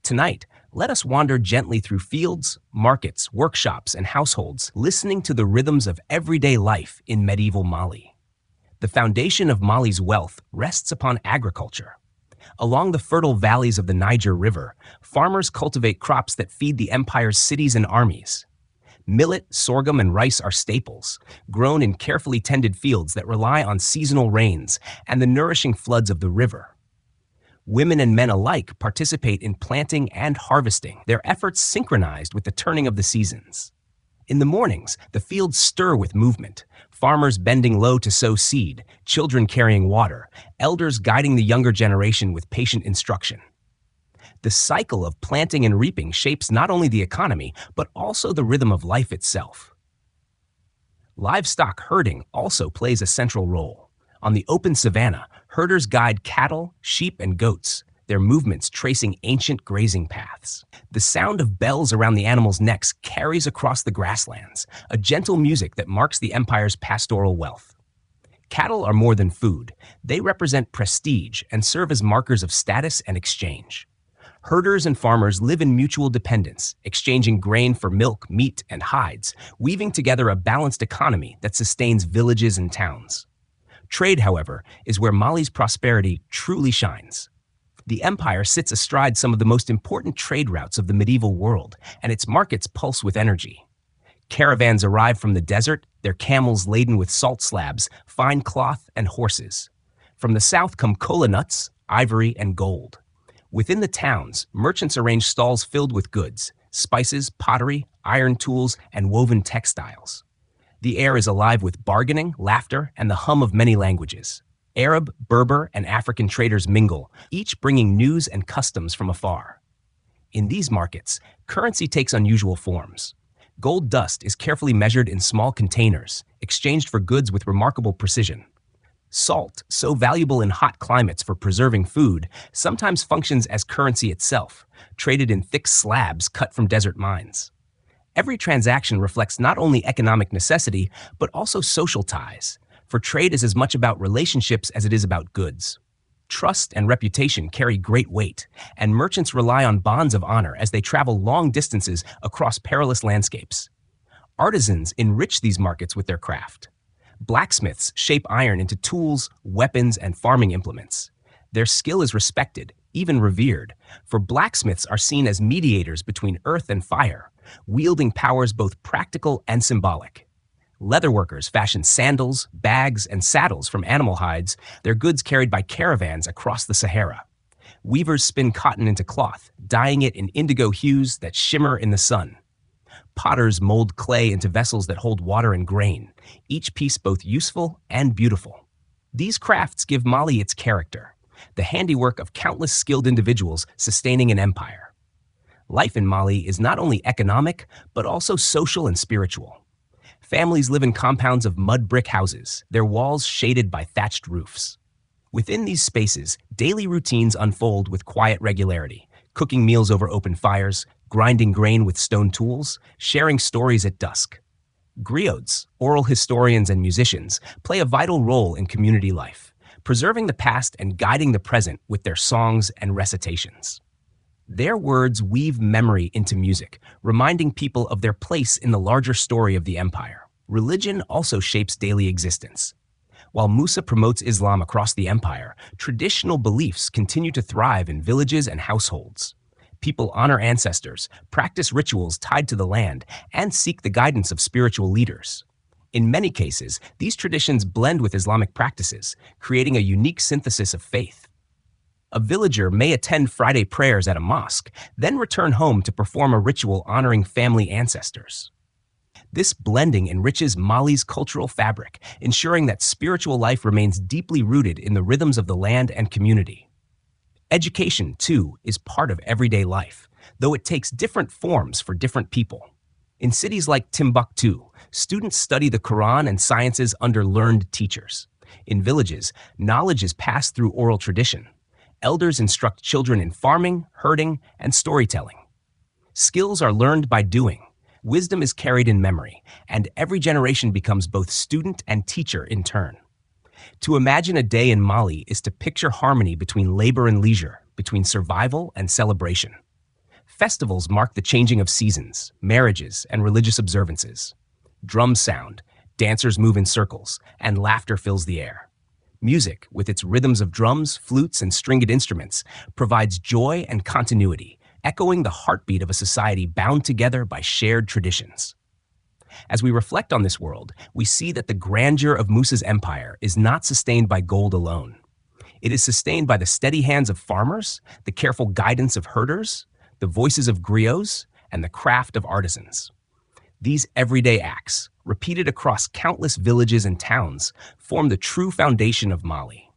Tonight, let us wander gently through fields, markets, workshops, and households, listening to the rhythms of everyday life in medieval Mali. The foundation of Mali's wealth rests upon agriculture. Along the fertile valleys of the Niger River, farmers cultivate crops that feed the empire's cities and armies. Millet, sorghum, and rice are staples, grown in carefully tended fields that rely on seasonal rains and the nourishing floods of the river. Women and men alike participate in planting and harvesting, their efforts synchronized with the turning of the seasons. In the mornings, the fields stir with movement, farmers bending low to sow seed, children carrying water, elders guiding the younger generation with patient instruction. The cycle of planting and reaping shapes not only the economy, but also the rhythm of life itself. Livestock herding also plays a central role. On the open savanna, herders guide cattle, sheep, and goats, their movements tracing ancient grazing paths. The sound of bells around the animals' necks carries across the grasslands, a gentle music that marks the empire's pastoral wealth. Cattle are more than food. They represent prestige and serve as markers of status and exchange. Herders and farmers live in mutual dependence, exchanging grain for milk, meat, and hides, weaving together a balanced economy that sustains villages and towns. Trade, however, is where Mali's prosperity truly shines. The empire sits astride some of the most important trade routes of the medieval world, and its markets pulse with energy. Caravans arrive from the desert, their camels laden with salt slabs, fine cloth, and horses. From the south come kola nuts, ivory, and gold. Within the towns, merchants arrange stalls filled with goods, spices, pottery, iron tools, and woven textiles. The air is alive with bargaining, laughter, and the hum of many languages. Arab, Berber, and African traders mingle, each bringing news and customs from afar. In these markets, currency takes unusual forms. Gold dust is carefully measured in small containers, exchanged for goods with remarkable precision. Salt, so valuable in hot climates for preserving food, sometimes functions as currency itself, traded in thick slabs cut from desert mines. Every transaction reflects not only economic necessity, but also social ties, for trade is as much about relationships as it is about goods. Trust and reputation carry great weight, and merchants rely on bonds of honor as they travel long distances across perilous landscapes. Artisans enrich these markets with their craft. Blacksmiths shape iron into tools, weapons, and farming implements. Their skill is respected, even revered, for blacksmiths are seen as mediators between earth and fire, wielding powers both practical and symbolic. Leatherworkers fashion sandals, bags, and saddles from animal hides, their goods carried by caravans across the Sahara. Weavers spin cotton into cloth, dyeing it in indigo hues that shimmer in the sun. Potters mold clay into vessels that hold water and grain, each piece both useful and beautiful. These crafts give Mali its character, the handiwork of countless skilled individuals sustaining an empire. Life in Mali is not only economic, but also social and spiritual. Families live in compounds of mud brick houses, their walls shaded by thatched roofs. Within these spaces, daily routines unfold with quiet regularity, cooking meals over open fires, grinding grain with stone tools, sharing stories at dusk. Griots, oral historians and musicians, play a vital role in community life, preserving the past and guiding the present with their songs and recitations. Their words weave memory into music, reminding people of their place in the larger story of the empire. Religion also shapes daily existence. While Musa promotes Islam across the empire, traditional beliefs continue to thrive in villages and households. People honor ancestors, practice rituals tied to the land, and seek the guidance of spiritual leaders. In many cases, these traditions blend with Islamic practices, creating a unique synthesis of faith. A villager may attend Friday prayers at a mosque, then return home to perform a ritual honoring family ancestors. This blending enriches Mali's cultural fabric, ensuring that spiritual life remains deeply rooted in the rhythms of the land and community. Education, too, is part of everyday life, though it takes different forms for different people. In cities like Timbuktu, students study the Quran and sciences under learned teachers. In villages, knowledge is passed through oral tradition. Elders instruct children in farming, herding, and storytelling. Skills are learned by doing. Wisdom is carried in memory, and every generation becomes both student and teacher in turn. To imagine a day in Mali is to picture harmony between labor and leisure, between survival and celebration. Festivals mark the changing of seasons, marriages, and religious observances. Drums sound, dancers move in circles, and laughter fills the air. Music, with its rhythms of drums, flutes, and stringed instruments, provides joy and continuity, echoing the heartbeat of a society bound together by shared traditions. As we reflect on this world, we see that the grandeur of Musa's empire is not sustained by gold alone. It is sustained by the steady hands of farmers, the careful guidance of herders, the voices of griots, and the craft of artisans. These everyday acts, repeated across countless villages and towns, form the true foundation of Mali.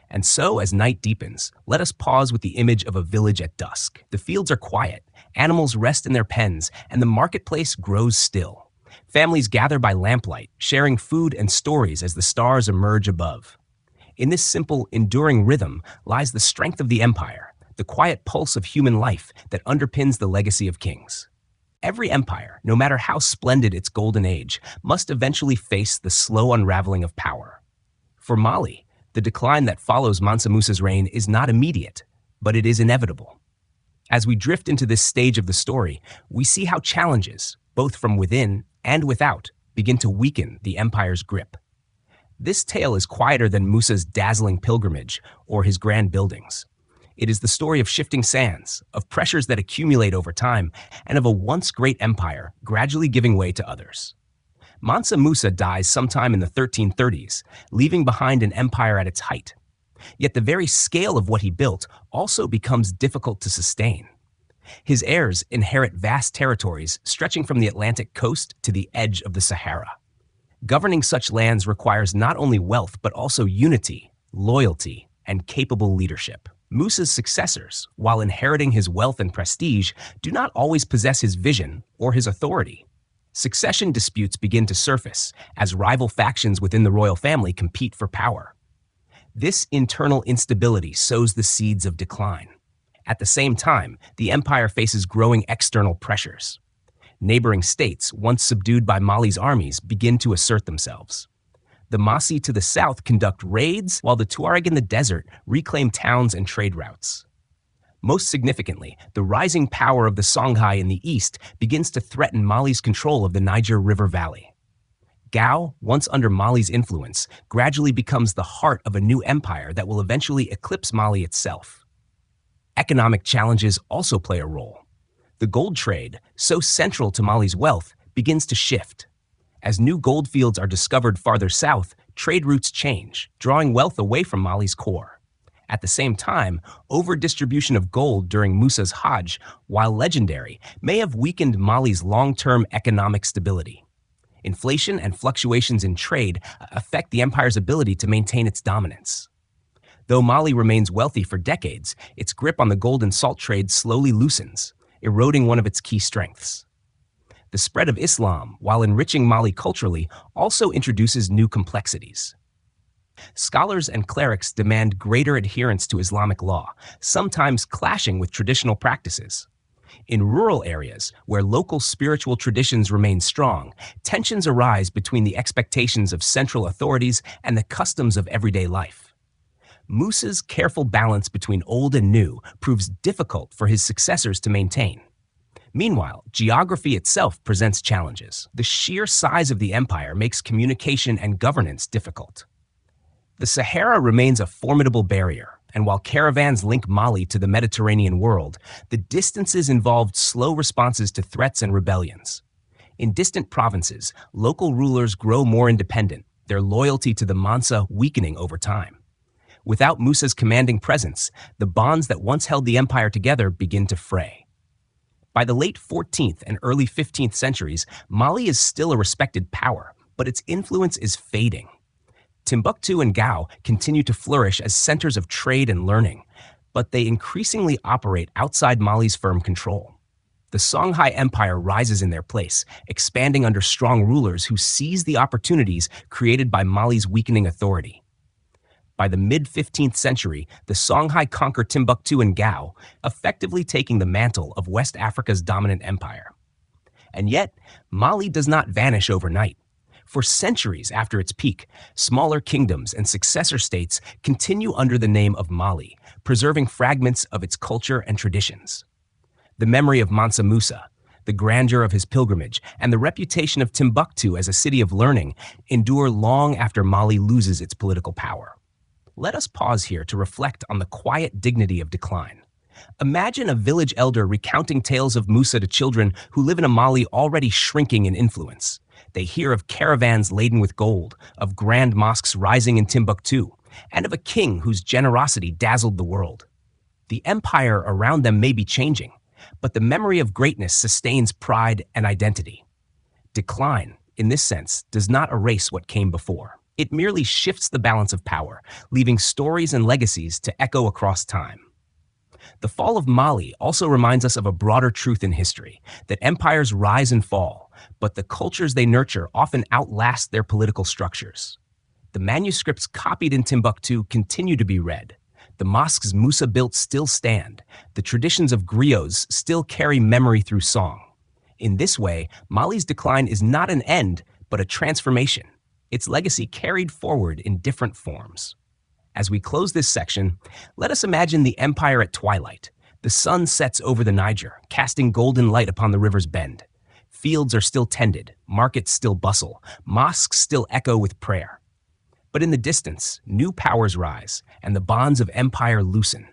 And so, as night deepens, let us pause with the image of a village at dusk. The fields are quiet, animals rest in their pens, and the marketplace grows still. Families gather by lamplight, sharing food and stories as the stars emerge above. In this simple, enduring rhythm lies the strength of the empire, the quiet pulse of human life that underpins the legacy of kings. Every empire, no matter how splendid its golden age, must eventually face the slow unraveling of power. For Mali, the decline that follows Mansa Musa's reign is not immediate, but it is inevitable. As we drift into this stage of the story, we see how challenges, both from within and without, begin to weaken the empire's grip. This tale is quieter than Musa's dazzling pilgrimage or his grand buildings. It is the story of shifting sands, of pressures that accumulate over time, and of a once great empire gradually giving way to others. Mansa Musa dies sometime in the 1330s, leaving behind an empire at its height. Yet the very scale of what he built also becomes difficult to sustain. His heirs inherit vast territories stretching from the Atlantic coast to the edge of the Sahara. Governing such lands requires not only wealth but also unity, loyalty, and capable leadership. Musa's successors, while inheriting his wealth and prestige, do not always possess his vision or his authority. Succession disputes begin to surface as rival factions within the royal family compete for power. This internal instability sows the seeds of decline. At the same time, the empire faces growing external pressures. Neighboring states, once subdued by Mali's armies, begin to assert themselves. The Masi to the south conduct raids, while the Tuareg in the desert reclaim towns and trade routes. Most significantly, the rising power of the Songhai in the east begins to threaten Mali's control of the Niger River Valley. Gao, once under Mali's influence, gradually becomes the heart of a new empire that will eventually eclipse Mali itself. Economic challenges also play a role. The gold trade, so central to Mali's wealth, begins to shift. As new gold fields are discovered farther south, trade routes change, drawing wealth away from Mali's core. At the same time, over-distribution of gold during Musa's Hajj, while legendary, may have weakened Mali's long-term economic stability. Inflation and fluctuations in trade affect the empire's ability to maintain its dominance. Though Mali remains wealthy for decades, its grip on the gold and salt trade slowly loosens, eroding one of its key strengths. The spread of Islam, while enriching Mali culturally, also introduces new complexities. Scholars and clerics demand greater adherence to Islamic law, sometimes clashing with traditional practices. In rural areas, where local spiritual traditions remain strong, tensions arise between the expectations of central authorities and the customs of everyday life. Musa's careful balance between old and new proves difficult for his successors to maintain. Meanwhile, geography itself presents challenges. The sheer size of the empire makes communication and governance difficult. The Sahara remains a formidable barrier, and while caravans link Mali to the Mediterranean world, the distances involved slow responses to threats and rebellions. In distant provinces, local rulers grow more independent, their loyalty to the Mansa weakening over time. Without Musa's commanding presence, the bonds that once held the empire together begin to fray. By the late 14th and early 15th centuries, Mali is still a respected power, but its influence is fading. Timbuktu and Gao continue to flourish as centers of trade and learning, but they increasingly operate outside Mali's firm control. The Songhai Empire rises in their place, expanding under strong rulers who seize the opportunities created by Mali's weakening authority. By the mid-15th century, the Songhai conquer Timbuktu and Gao, effectively taking the mantle of West Africa's dominant empire. And yet, Mali does not vanish overnight. For centuries after its peak, smaller kingdoms and successor states continue under the name of Mali, preserving fragments of its culture and traditions. The memory of Mansa Musa, the grandeur of his pilgrimage, and the reputation of Timbuktu as a city of learning endure long after Mali loses its political power. Let us pause here to reflect on the quiet dignity of decline. Imagine a village elder recounting tales of Musa to children who live in a Mali already shrinking in influence. They hear of caravans laden with gold, of grand mosques rising in Timbuktu, and of a king whose generosity dazzled the world. The empire around them may be changing, but the memory of greatness sustains pride and identity. Decline, in this sense, does not erase what came before. It merely shifts the balance of power, leaving stories and legacies to echo across time. The fall of Mali also reminds us of a broader truth in history, that empires rise and fall, but the cultures they nurture often outlast their political structures. The manuscripts copied in Timbuktu continue to be read. The mosques Musa built still stand. The traditions of griots still carry memory through song. In this way, Mali's decline is not an end, but a transformation. Its legacy carried forward in different forms. As we close this section, let us imagine the empire at twilight. The sun sets over the Niger, casting golden light upon the river's bend. Fields are still tended, markets still bustle, mosques still echo with prayer. But in the distance, new powers rise, and the bonds of empire loosen.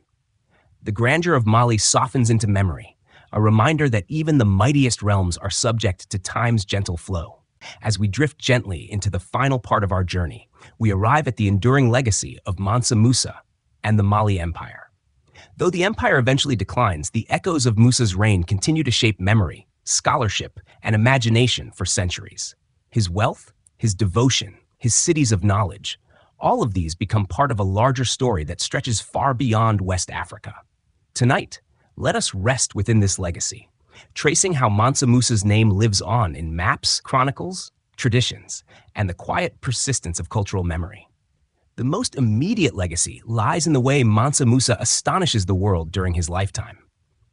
The grandeur of Mali softens into memory, a reminder that even the mightiest realms are subject to time's gentle flow. As we drift gently into the final part of our journey, we arrive at the enduring legacy of Mansa Musa and the Mali Empire. Though the empire eventually declines, the echoes of Musa's reign continue to shape memory, scholarship, and imagination for centuries. His wealth, his devotion, his cities of knowledge, all of these become part of a larger story that stretches far beyond West Africa. Tonight, let us rest within this legacy, tracing how Mansa Musa's name lives on in maps, chronicles, traditions, and the quiet persistence of cultural memory. The most immediate legacy lies in the way Mansa Musa astonishes the world during his lifetime.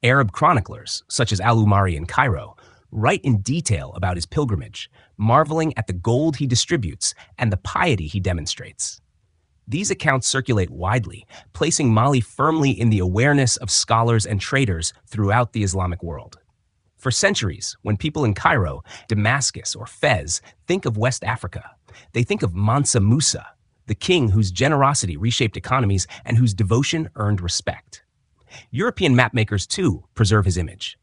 Arab chroniclers, such as Al-Umari in Cairo, write in detail about his pilgrimage, marveling at the gold he distributes and the piety he demonstrates. These accounts circulate widely, placing Mali firmly in the awareness of scholars and traders throughout the Islamic world. For centuries, when people in Cairo, Damascus, or Fez think of West Africa, they think of Mansa Musa, the king whose generosity reshaped economies and whose devotion earned respect. European mapmakers, too, preserve his image.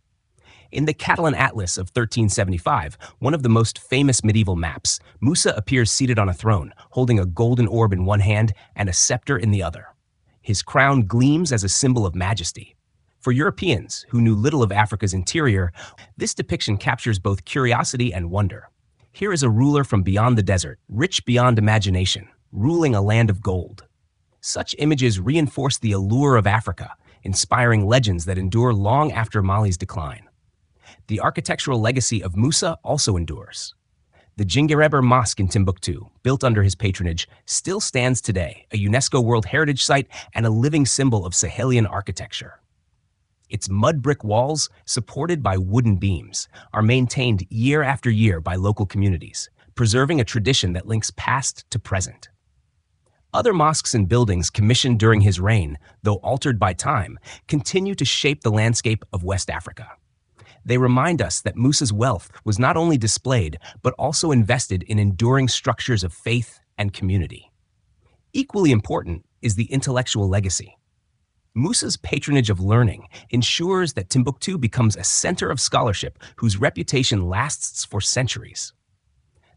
In the Catalan Atlas of 1375, one of the most famous medieval maps, Musa appears seated on a throne, holding a golden orb in one hand and a scepter in the other. His crown gleams as a symbol of majesty. For Europeans, who knew little of Africa's interior, this depiction captures both curiosity and wonder. Here is a ruler from beyond the desert, rich beyond imagination, ruling a land of gold. Such images reinforce the allure of Africa, inspiring legends that endure long after Mali's decline. The architectural legacy of Musa also endures. The Djinguereber Mosque in Timbuktu, built under his patronage, still stands today, a UNESCO World Heritage Site and a living symbol of Sahelian architecture. Its mud brick walls, supported by wooden beams, are maintained year after year by local communities, preserving a tradition that links past to present. Other mosques and buildings commissioned during his reign, though altered by time, continue to shape the landscape of West Africa. They remind us that Musa's wealth was not only displayed, but also invested in enduring structures of faith and community. Equally important is the intellectual legacy. Musa's patronage of learning ensures that Timbuktu becomes a center of scholarship whose reputation lasts for centuries.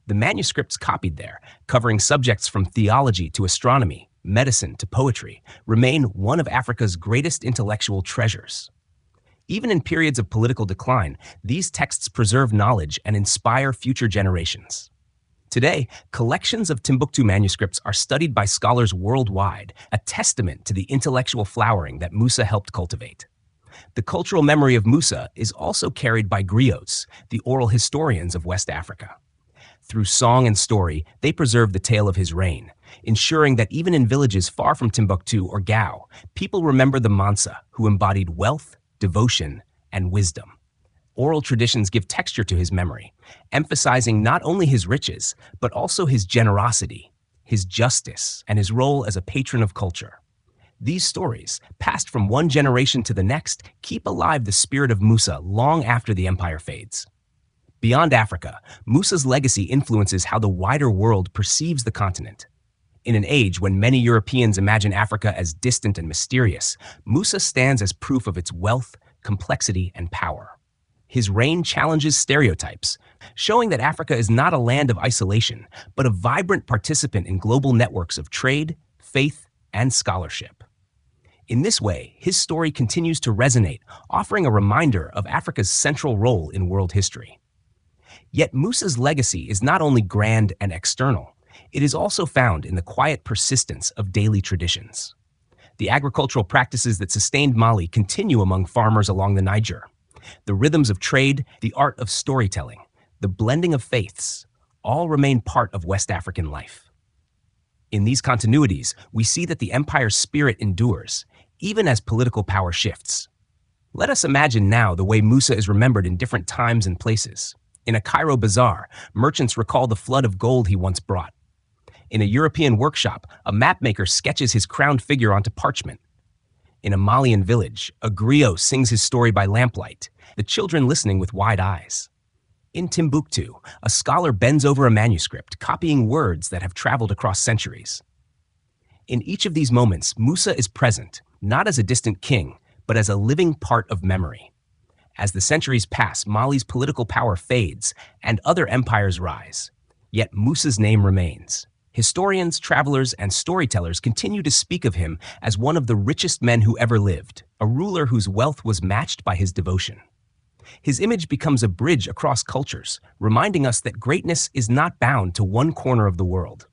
The manuscripts copied there, covering subjects from theology to astronomy, medicine to poetry, remain one of Africa's greatest intellectual treasures. Even in periods of political decline, these texts preserve knowledge and inspire future generations. Today, collections of Timbuktu manuscripts are studied by scholars worldwide, a testament to the intellectual flowering that Musa helped cultivate. The cultural memory of Musa is also carried by griots, the oral historians of West Africa. Through song and story, they preserve the tale of his reign, ensuring that even in villages far from Timbuktu or Gao, people remember the Mansa, who embodied wealth, devotion, and wisdom. Oral traditions give texture to his memory, emphasizing not only his riches, but also his generosity, his justice, and his role as a patron of culture. These stories, passed from one generation to the next, keep alive the spirit of Musa long after the empire fades. Beyond Africa, Musa's legacy influences how the wider world perceives the continent. In an age when many Europeans imagine Africa as distant and mysterious, Musa stands as proof of its wealth, complexity, and power. His reign challenges stereotypes, showing that Africa is not a land of isolation, but a vibrant participant in global networks of trade, faith, and scholarship. In this way, his story continues to resonate, offering a reminder of Africa's central role in world history. Yet Musa's legacy is not only grand and external, it is also found in the quiet persistence of daily traditions. The agricultural practices that sustained Mali continue among farmers along the Niger. The rhythms of trade, the art of storytelling, the blending of faiths, all remain part of West African life. In these continuities, we see that the empire's spirit endures, even as political power shifts. Let us imagine now the way Musa is remembered in different times and places. In a Cairo bazaar, merchants recall the flood of gold he once brought. In a European workshop, a mapmaker sketches his crowned figure onto parchment. In a Malian village, a griot sings his story by lamplight, the children listening with wide eyes. In Timbuktu, a scholar bends over a manuscript, copying words that have traveled across centuries. In each of these moments, Musa is present, not as a distant king, but as a living part of memory. As the centuries pass, Mali's political power fades, and other empires rise. Yet Musa's name remains. Historians, travelers, and storytellers continue to speak of him as one of the richest men who ever lived, a ruler whose wealth was matched by his devotion. His image becomes a bridge across cultures, reminding us that greatness is not bound to one corner of the world.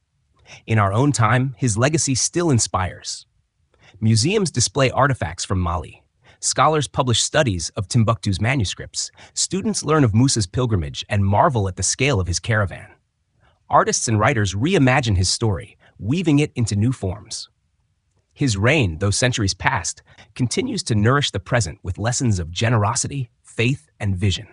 In our own time, his legacy still inspires. Museums display artifacts from Mali. Scholars publish studies of Timbuktu's manuscripts. Students learn of Musa's pilgrimage and marvel at the scale of his caravan. Artists and writers reimagine his story, weaving it into new forms. His reign, though centuries passed, continues to nourish the present with lessons of generosity, faith, and vision.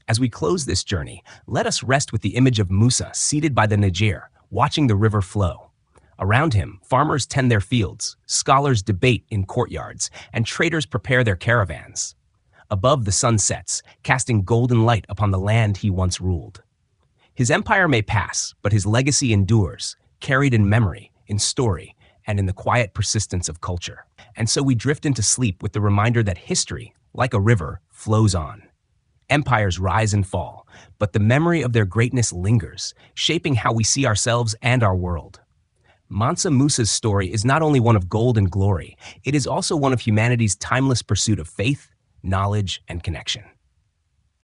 As we close this journey, let us rest with the image of Musa seated by the Niger, watching the river flow. Around him, farmers tend their fields, scholars debate in courtyards, and traders prepare their caravans. Above, the sun sets, casting golden light upon the land he once ruled. His empire may pass, but his legacy endures, carried in memory, in story, and in the quiet persistence of culture. And so we drift into sleep with the reminder that history, like a river, flows on. Empires rise and fall, but the memory of their greatness lingers, shaping how we see ourselves and our world. Mansa Musa's story is not only one of gold and glory, it is also one of humanity's timeless pursuit of faith, knowledge, and connection.